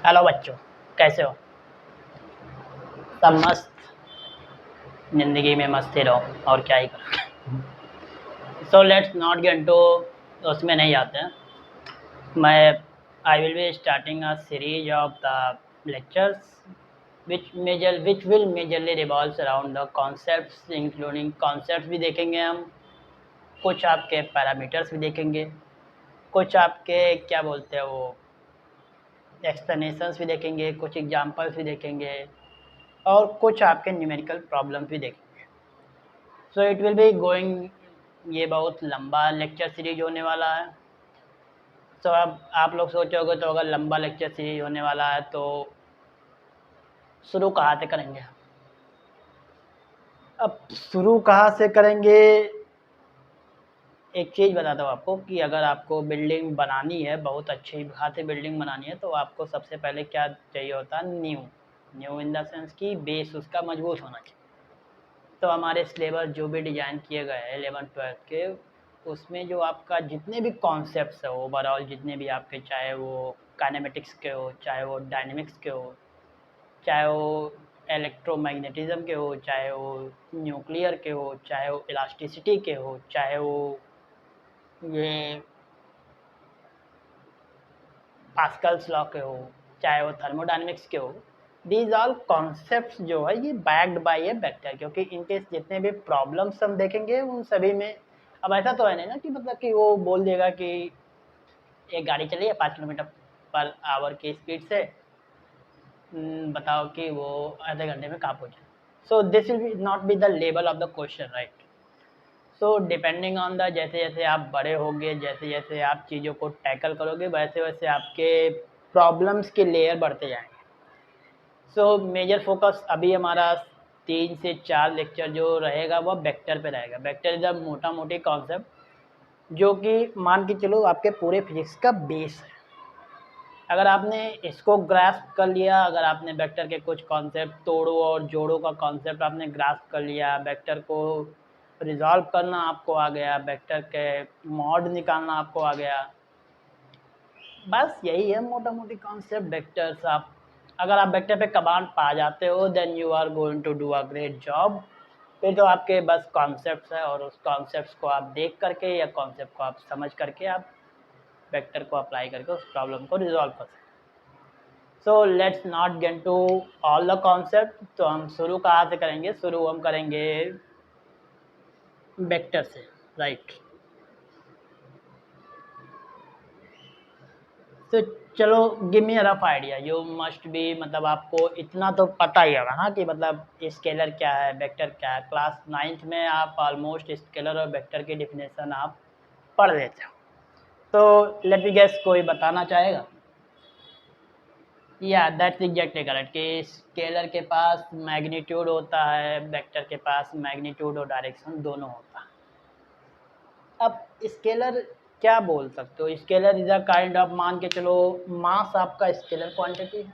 Hello बच्चों, कैसे हो? सब मस्त। ज़िंदगी में मस्त ही रहो, और क्या ही करो। सो लेट्स नॉट गेट इनटू, उसमें नहीं जाते हैं। I will be starting a series of the lectures which will majorly revolves around the concepts, including concepts भी देखेंगे हम, कुछ आपके पैरामीटर्स भी देखेंगे, कुछ आपके क्या बोलते हैं वो एक्सप्लेनेशंस भी देखेंगे, कुछ एग्जांपल्स भी देखेंगे, और कुछ आपके न्यूमेरिकल प्रॉब्लम्स भी देखेंगे। So it will be going, ये बहुत लंबा लेक्चर सीरीज होने वाला है। सो अब आप लोग सोचोगे तो अगर लंबा लेक्चर सीरीज होने वाला है तो शुरू कहाँ से करेंगे? अब शुरू कहाँ से करेंगे, एक चीज़ बताता हूँ आपको कि अगर आपको बिल्डिंग बनानी है, बहुत अच्छी खासी बिल्डिंग बनानी है, तो आपको सबसे पहले क्या चाहिए होता है? न्यू इन द सेंस कि बेस उसका मजबूत होना चाहिए। तो हमारे सिलेबस जो भी डिज़ाइन किए गए हैं 11th-12th के, उसमें जो आपका जितने भी कॉन्सेप्ट्स है ओवरऑल, जितने भी आपके, चाहे वो काइनेमेटिक्स के हो, चाहे वो डायनेमिक्स के हो, चाहे वो इलेक्ट्रोमैग्नेटिज्म के हो, चाहे वो न्यूक्लियर के हो, चाहे वो इलास्टिसिटी के हो, चाहे वो ये पास्कल्स लॉ के हो, चाहे वो थर्मोडायनेमिक्स के हो, दीज ऑल कॉन्सेप्ट्स जो है ये बैक्ड बाय ए वेक्टर, क्योंकि इनके जितने भी प्रॉब्लम्स हम देखेंगे उन सभी में, अब ऐसा तो है नहीं ना कि मतलब कि वो बोल देगा कि एक गाड़ी चली है 5 किलोमीटर पर आवर की स्पीड से, बताओ कि वो आधे घंटे में कहाँ पहुँचे। So this will not be the level of the question, right? So depending on the, जैसे जैसे आप बड़े होगे, जैसे जैसे आप चीज़ों को टैकल करोगे, वैसे वैसे आपके प्रॉब्लम्स के लेयर बढ़ते जाएंगे। सो मेजर फोकस अभी हमारा 3 से 4 लेक्चर जो रहेगा वह वेक्टर पे रहेगा। वेक्टर इज अ मोटा मोटी कॉन्सेप्ट जो कि मान के चलो आपके पूरे फिजिक्स का बेस है। अगर आपने इसको ग्रास्प कर लिया, अगर आपने वेक्टर के कुछ कॉन्सेप्ट, तोड़ो और जोड़ो का कॉन्सेप्ट आपने ग्रास्प कर लिया, वेक्टर को रिजॉल्व करना आपको आ गया, वेक्टर के मॉड निकालना आपको आ गया, बस यही है मोटा मोटी कॉन्सेप्ट वेक्टर्स। आप अगर आप वेक्टर पे कमांड पा जाते हो, then you are going to do a great job. फिर तो आपके बस कॉन्सेप्ट्स है, और उस कॉन्सेप्ट्स को आप देख करके या कॉन्सेप्ट को आप समझ करके आप वेक्टर को अप्लाई करके उस प्रॉब्लम को रिजॉल्व कर सकते हैं। So let's not get to all the concept. तो हम शुरू कहाँ से करेंगे? शुरू हम करेंगे वेक्टर से, राइट? तो चलो, give me a rough idea, you must be, मतलब आपको इतना तो पता ही होगा ना कि मतलब स्केलर क्या है, वेक्टर क्या है। क्लास 9th में आप ऑलमोस्ट स्केलर और वेक्टर की डिफिनेशन आप पढ़ लेते हो। तो लेट मी गेस, कोई बताना चाहेगा? या दैट्स एग्जैक्टली करेक्ट कि स्केलर के पास मैग्नीट्यूड होता है, वेक्टर के पास मैग्नीट्यूड और डायरेक्शन दोनों होता है। अब स्केलर क्या बोल सकते हो? Scalar is a kind of, मान के चलो मास आपका स्केलर क्वांटिटी है,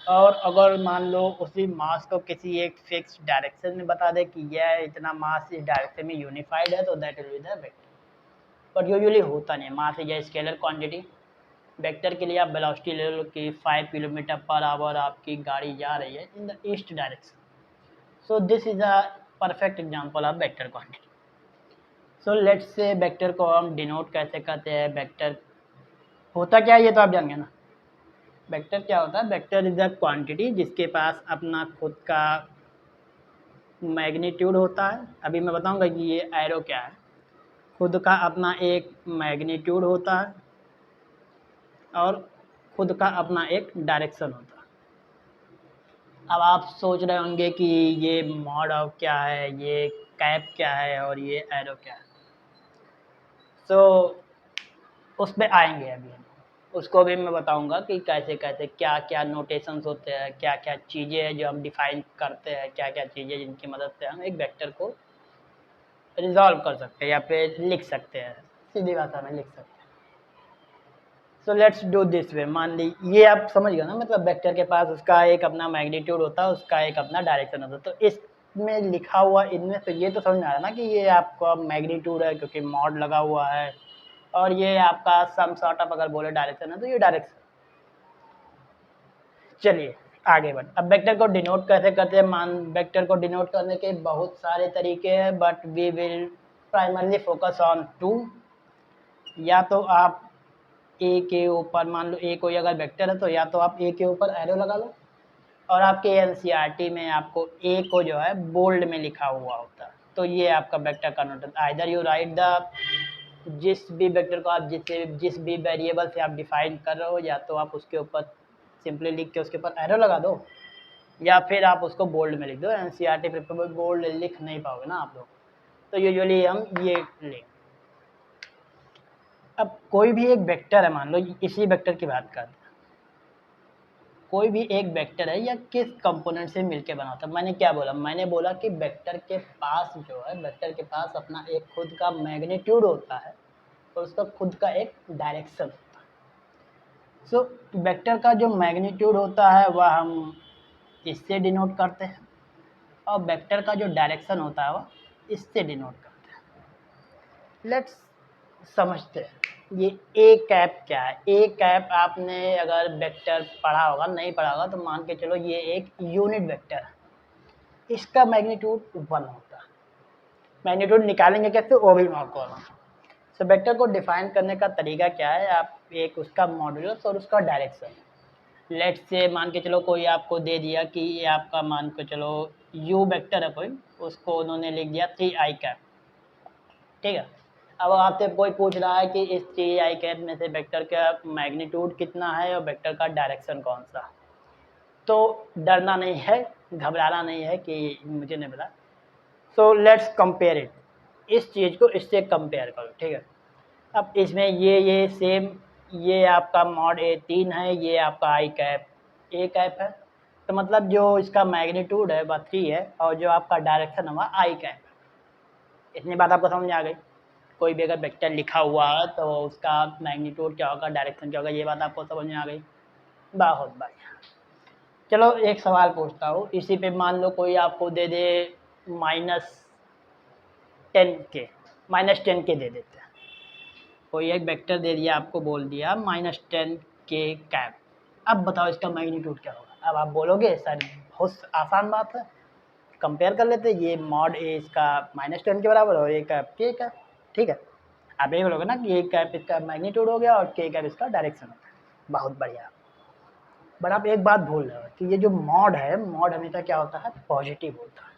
और अगर मान लो उसी मास को किसी एक फिक्स डायरेक्शन में बता दे कि यह इतना मास इस डायरेक्शन में यूनिफाइड है, तो that will be the vector. But usually होता नहीं, mass is a scalar quantity. Vector के लिए आप वेलोसिटी ले लो कि 5 किलोमीटर पर आवर आपकी गाड़ी जा रही है in the east direction, so this is a perfect example of vector quantity. So let's say vector को हम डिनोट कैसे करते हैं, वेक्टर होता क्या है ये तो आप जान गए ना। वेक्टर क्या होता है? वेक्टर इज द क्वांटिटी जिसके पास अपना खुद का मैग्नीट्यूड होता है। अभी मैं बताऊंगा कि ये एरो क्या है। खुद का अपना एक मैग्नीट्यूड होता है, और खुद का अपना एक डायरेक्शन होता है। अब आप सोच रहे होंगे कि ये मॉड ऑफ क्या है, ये कैप क्या है, और ये एरो क्या है। सो उस पर आएंगे अभी हम, उसको भी मैं बताऊंगा कि कैसे कैसे क्या क्या नोटेशंस होते हैं, क्या क्या चीज़ें हैं जो हम डिफाइन करते हैं, क्या क्या चीज़ें जिनकी मदद से हम एक वेक्टर को रिजॉल्व कर सकते हैं या फिर लिख सकते हैं, सीधी भाषा में लिख सकते हैं। So let's do this way. मान ली ये आप समझ गए ना, मतलब वेक्टर के पास उसका एक अपना मैग्नीट्यूड होता है, उसका एक अपना डायरेक्शन होता है। तो इसमें लिखा हुआ इनमें से ये तो समझ में आ रहा है ना कि ये आपका मैग्नीट्यूड है क्योंकि मॉड लगा हुआ है, और ये आपका सम सॉर्ट ऑफ अगर बोले डायरेक्शन है तो ये डायरेक्शन। चलिए आगे बढ़। अब वेक्टर को डिनोट कैसे करते हैं, मान वेक्टर को डिनोट करने के बहुत सारे तरीके हैं, but we will primarily focus on two. या तो आप ए के ऊपर, मान लो ए कोई अगर वेक्टर है तो या तो आप ए के ऊपर एरो लगा लो, और आपके एनसीईआरटी में आपको ए को जो है बोल्ड में लिखा हुआ होता है, तो ये आपका वेक्टर का नोट है। आइदर यू राइट द, जिस भी वेक्टर को आप जिस भी वेरिएबल से आप डिफाइन कर रहे हो, या तो आप उसके ऊपर सिंपली लिख के उसके ऊपर एरो लगा दो, या फिर आप उसको बोल्ड में लिख दो। एनसीईआरटी पे बोल्ड लिख नहीं पाओगे ना आप लोग, तो यूजुअली हम ये लिख। अब कोई भी एक वेक्टर है, मान लो इसी वेक्टर की बात करते हैं, कोई भी एक वेक्टर है या किस कंपोनेंट से मिलके बना होता है। मैंने क्या बोला, मैंने बोला कि वेक्टर के पास जो है, वेक्टर के पास अपना एक खुद का मैग्नीट्यूड होता है और उसका खुद का एक डायरेक्शन होता है। सो वेक्टर का जो मैग्नीट्यूड होता है वह हम इससे डिनोट करते हैं, और वेक्टर का जो डायरेक्शन होता है वह इससे डिनोट करते हैं। लेट्स समझते हैं ये ए कैप क्या है। ए कैप आपने अगर वेक्टर पढ़ा होगा, नहीं पढ़ा होगा तो मान के चलो ये एक यूनिट वेक्टर है, इसका मैग्नीट्यूड 1 होता है। मैग्नीट्यूड निकालेंगे कैसे, वो भी मैं आपको बताऊंगा। सो वेक्टर को डिफाइन करने का तरीका क्या है, आप एक उसका मॉड्यूलस और उसका डायरेक्शन, लेट्स से मान के चलो कोई आपको दे दिया कि ये आपका मान के चलो यू वेक्टर है कोई, उसको उन्होंने लिख दिया 3i कैप, ठीक है। अब आपसे कोई पूछ रहा है कि इस 3i कैप में से वेक्टर का मैग्नीट्यूड कितना है और वेक्टर का डायरेक्शन कौन सा, तो डरना नहीं है, घबराना नहीं है कि मुझे नहीं पता। सो लेट्स कंपेयर इट, इस चीज़ को इससे कंपेयर करो, ठीक है। अब इसमें ये सेम, ये आपका मॉड ए 3 है, ये आपका आई कैप ए कैप है, तो मतलब जो इसका मैग्नीट्यूड है वह 3 है, और जो आपका डायरेक्शन है वह आई कैप है। इतनी बात आपको समझ आ गई। कोई भी अगर वेक्टर लिखा हुआ है तो उसका मैग्नीट्यूड क्या होगा, डायरेक्शन क्या होगा, ये बात आपको समझ में आ गई। बहुत बढ़िया। चलो एक सवाल पूछता हूँ, इसी पे मान लो कोई आपको दे दे -10 के, -10 के दे देते हैं। कोई एक वेक्टर दे दिया आपको, बोल दिया -10 के कैप। अब बताओ इसका मैग्नीट्यूड क्या होगा। अब आप बोलोगे सर बहुत आसान बात है, कंपेयर कर लेते, ये मॉड ए इसका -10 के बराबर और ए कैप के कैप, ठीक है। आप ये बोलोगे ना कि ए कैप इसका मैग्नीट्यूड हो गया और के कैप इसका डायरेक्शन होता है। बहुत बढ़िया। बट आप एक बात भूल रहे हो कि ये जो मॉड है, मॉड हमेशा क्या होता है, पॉजिटिव होता है।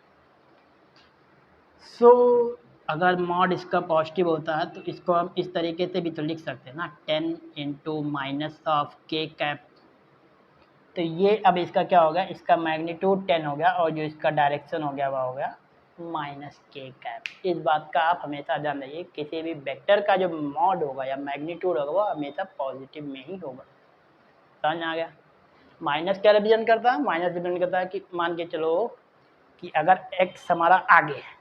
सो अगर मॉड इसका पॉजिटिव होता है तो इसको हम इस तरीके से भी तो लिख सकते हैं ना, 10 इंटू माइनस ऑफ के कैप। तो ये अब इसका क्या हो गया, इसका मैग्नीट्यूड 10 हो गया और जो इसका डायरेक्शन हो गया वह हो गया -के कैप। इस बात का आप हमेशा ध्यान रखिए, किसी भी वेक्टर का जो मॉड होगा या मैग्नीट्यूड होगा वो हमेशा पॉजिटिव में ही होगा। समझ आ गया। माइनस क्या रिप्रेजेंट करता है, माइनस रिप्रेजेंट करता है कि मान के चलो कि अगर x हमारा आगे है,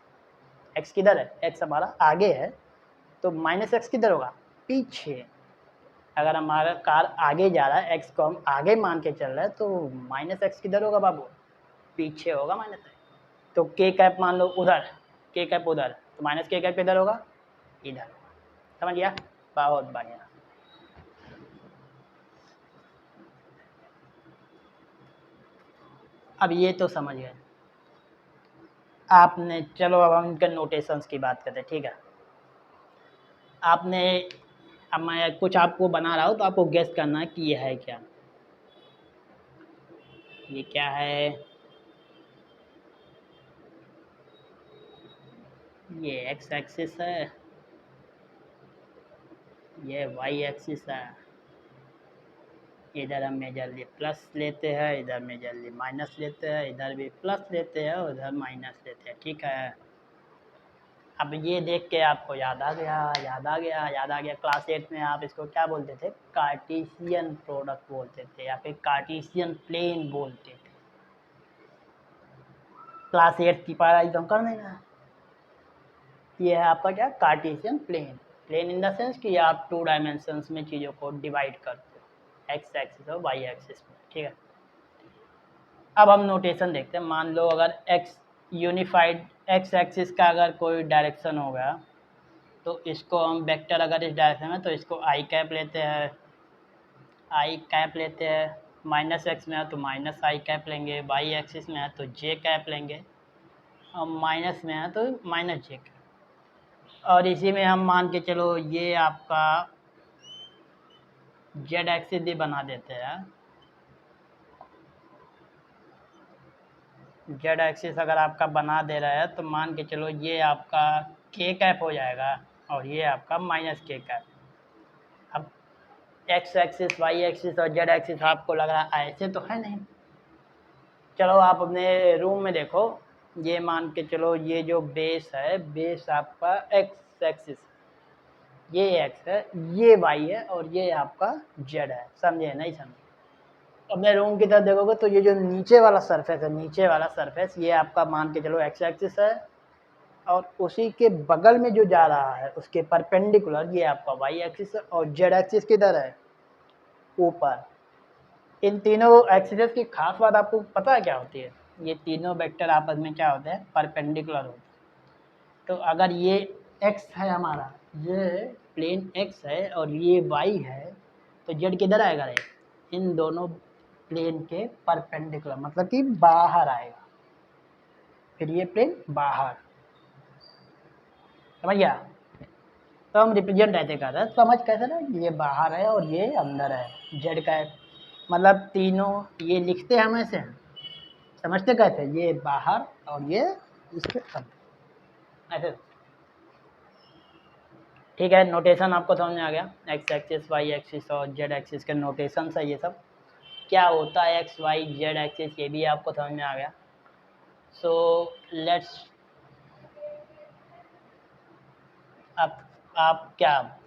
x किधर है, x हमारा आगे है, तो -x किधर होगा, पीछे। अगर हमारा कार आगे जा रहा है, x को हम आगे मान के चल रहे हैं, तो -x किधर होगा बाबू, पीछे होगा -x। तो k कैप मान लो उधर, k कैप उधर, तो -k कैप इधर होगा, इधर होगा। समझ गया, बहुत बढ़िया। अब ये तो समझ गए आपने। चलो अब हम इनके नोटेशंस की बात करते हैं, ठीक है। आपने, अब मैं कुछ आपको बना रहा हूँ तो आपको गेस करना है कि ये है क्या। ये क्या है, ये x एक्सिस है, ये y एक्सिस है। इधर हम मेजरली प्लस लेते हैं, इधर मेजरली माइनस लेते हैं, इधर भी प्लस लेते हैं और इधर माइनस लेते हैं, ठीक है। अब ये देख के आपको याद आ गया, याद आ गया, याद आ गया। क्लास 8 में आप इसको क्या बोलते थे, कार्टेशियन प्रोडक्ट बोलते थे या फिर कार्टेशियन प्लेन बोलते थे। क्लास 8 की पढ़ाई तो हम कर देना। ये है आपका क्या, Cartesian plane. Plane in the sense कि आप 2 डायमेंशंस में चीज़ों को डिवाइड करते हो, एक्स एक्सिस और वाई एक्सिस में, ठीक है। अब हम नोटेशन देखते हैं। मान लो अगर एक्स यूनिफाइड, एक्स एक्सिस का अगर कोई डायरेक्शन हो गया तो इसको हम वेक्टर, अगर इस डायरेक्शन में तो इसको आई कैप लेते हैं, आई कैप लेते हैं। माइनस एक्स में है तो माइनस आई कैप लेंगे, वाई एक्सिस में है तो जे कैप लेंगे, और माइनस में है तो माइनस जे कैप। और इसी में हम मान के चलो ये आपका जेड एक्सिस भी बना देते हैं। जेड एक्सिस अगर आपका बना दे रहा है तो मान के चलो ये आपका के कैप हो जाएगा और ये आपका माइनस के कैप। अब एक्स एक्सिस, वाई एक्सिस और जेड एक्सिस आपको लग रहा है ऐसे तो है नहीं। चलो आप अपने रूम में देखो, ये मान के चलो ये जो बेस है, बेस आपका एक्स एक्सिस, ये एक्स है, ये वाई है और ये आपका जेड है। समझे नहीं समझे? अपने रूम की तरफ देखोगे तो ये जो नीचे वाला सरफेस है, नीचे वाला सरफेस ये आपका मान के चलो एक्स एक्सिस है, और उसी के बगल में जो जा रहा है उसके परपेंडिकुलर ये आपका वाई एक्सिस है, और जेड एक्सिस किधर है? ऊपर। इन तीनों एक्सिस की खास बात आपको पता है क्या होती है? ये तीनों वेक्टर आपस में क्या होते हैं? परपेंडिकुलर होते हैं। तो अगर ये एक्स है हमारा, ये प्लेन एक्स है और ये वाई है, तो जेड किधर आएगा रे? इन दोनों प्लेन के परपेंडिकुलर, मतलब कि बाहर आएगा। फिर ये प्लेन बाहर, समझ गया? तो हम रिप्रेजेंट ऐसे कर रहे हैं, समझ कैसे ना, ये बाहर है और ये अंदर है, जेड का है। मतलब तीनों ये लिखते हम ऐसे, समझते कैसे? ये बाहर और ये इसके अंदर, ऐसे। ठीक है, नोटेशन आपको समझ में आ गया? एक्स एक्सिस, वाई एक्सिस और जेड एक्सिस के नोटेशन है ये सब। क्या होता है एक्स वाई जेड एक्सिस, ये भी आपको समझ में आ गया। सो लेट्स, अब आप क्या,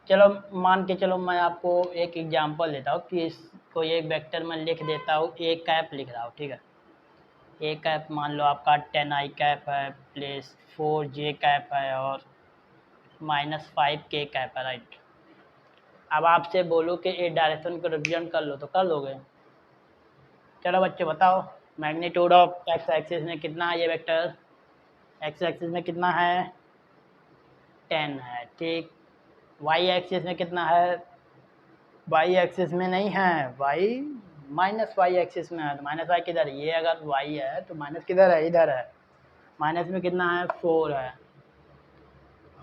चलो मान के चलो मैं आपको एक एग्जांपल देता हूँ कि कोई एक वेक्टर में लिख देता हूँ, ए कैप लिख रहा हूँ, ठीक है। ए कैप मान लो आपका 10 आई कैप है, प्लस 4 जे कैप है और माइनस 5 के कैप है, राइट। अब आपसे बोलो कि ए डायरेक्शन को रिप्रेजेंट कर लो, तो कर लोगे? चलो बच्चे बताओ, मैग्नीट्यूड ऑफ एक्स एक्सिस में कितना है ये वेक्टर? एक्स एक्सिस में कितना है? 10 है, ठीक। वाई एक्सिस में कितना है? वाई एक्सिस में नहीं है, वाई माइनस वाई एक्सिस में है। तो माइनस वाई किधर है? ये अगर वाई है तो माइनस किधर है? इधर है। माइनस में कितना है? 4 है।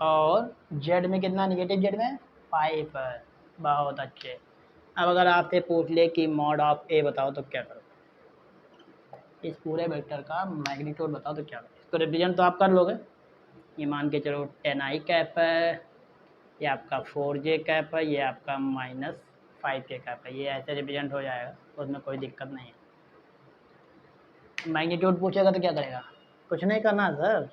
और जेड में कितना? निगेटिव जेड में 5 है। बहुत अच्छे। अब अगर आपसे पूछ ले कि मॉड ऑफ ए बताओ तो क्या करो? इस पूरे वेक्टर का मैग्नीट्यूड बताओ तो क्या करो? इसको रिप्रेजेंट तो आप कर लोगे। ये मान के चलो 10 आई कैप है, ये आपका 4 जे कैप है, ये आपका माइनस 5 के कैप है। ये ऐसे रिप्रेजेंट हो जाएगा, उसमें कोई दिक्कत नहीं है। मैग्नीट्यूड पूछेगा तो क्या करेगा? कुछ नहीं करना सर।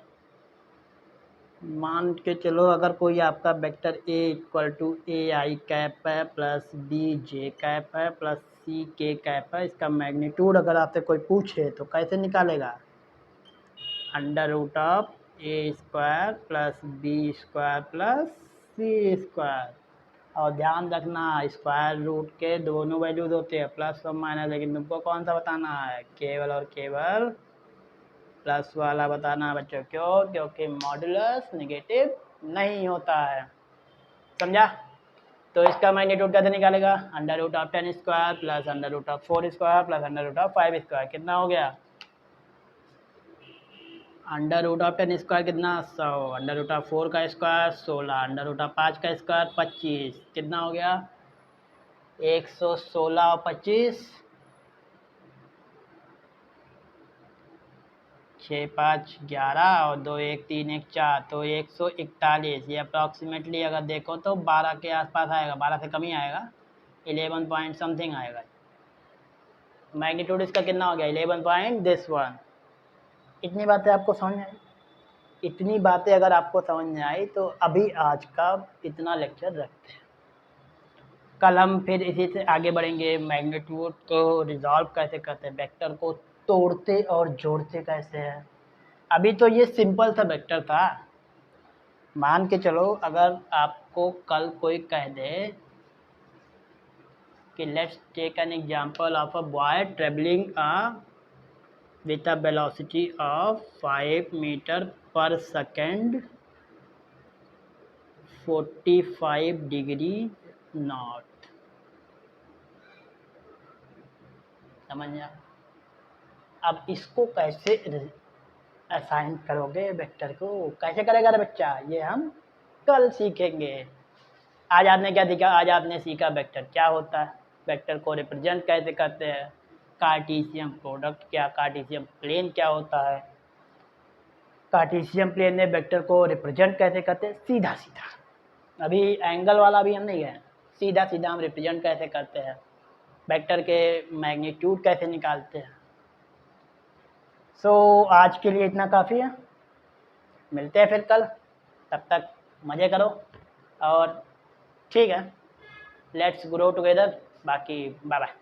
मान के चलो अगर कोई आपका vector A equal to A I cap है प्लस बी जे कैप है प्लस सी के कैप है, इसका मैग्नीट्यूड अगर आपसे कोई पूछे तो कैसे निकालेगा? Under root of A square plus B square plus C square. और ध्यान रखना, स्क्वायर रूट के दोनों वैल्यूज होते हैं, प्लस और माइनस, लेकिन तुमको कौन सा बताना है? केवल और केवल प्लस वाला बताना बच्चों। क्यों? क्योंकि मॉडुलस नेगेटिव नहीं होता है। समझा? तो इसका मैग्नीट्यूड कैसे निकालेगा? Under root of 10 square plus under root of 4 square plus under root of 5 square. कितना हो गया? अंडर रूट ऑफ 10 स्क्वायर कितना? 100। अंडर रूट ऑफ 4 का स्क्वायर 16। अंडर रूट ऑफ 5 का स्क्वायर 25। कितना हो गया? 116 और 25, 6 5 11 और 2 1 3 1 4, तो 141। ये अप्रॉक्सीमेटली अगर देखो तो 12 के आसपास आएगा, 12 से कम ही आएगा, 11 पॉइंट समथिंग आएगा। मैग्नीट्यूड इसका कितना हो गया? 11 पॉइंट दिस वन। इतनी बातें आपको समझ में आई? इतनी बातें अगर आपको समझ में आई तो अभी आज का इतना लेक्चर रखते हैं। कल हम फिर इसी से आगे बढ़ेंगे, मैग्नीट्यूड को रिजॉल्व कैसे करते हैं, वेक्टर को तोड़ते और जोड़ते कैसे हैं। अभी तो ये सिंपल सा वेक्टर था। मान के चलो अगर आपको कल कोई कह दे कि let's take an example of a boy travelling with a velocity of 5 meter per second 45 degree north, समझ में? अब इसको कैसे असाइन करोगे वेक्टर को, कैसे करेगा रे बच्चा, ये हम कल सीखेंगे। आज आपने क्या सीखा, आज आपने सीखा वेक्टर क्या होता है, वेक्टर को रिप्रेजेंट कैसे करते हैं, कार्टेशियन प्रोडक्ट क्या, कार्टेशियन प्लेन क्या होता है, कार्टेशियन प्लेन में वेक्टर को रिप्रेजेंट कैसे करते हैं, सीधा सीधा। अभी एंगल वाला भी हम नहीं गए, सीधा सीधा हम रिप्रेजेंट कैसे करते हैं, वेक्टर के मैग्नीट्यूड कैसे निकालते हैं। सो आज के लिए इतना काफ़ी है, मिलते हैं फिर कल, तब तक मज़े करो और ठीक है, लेट्स ग्रो टुगेदर, बाकी बाय बाय।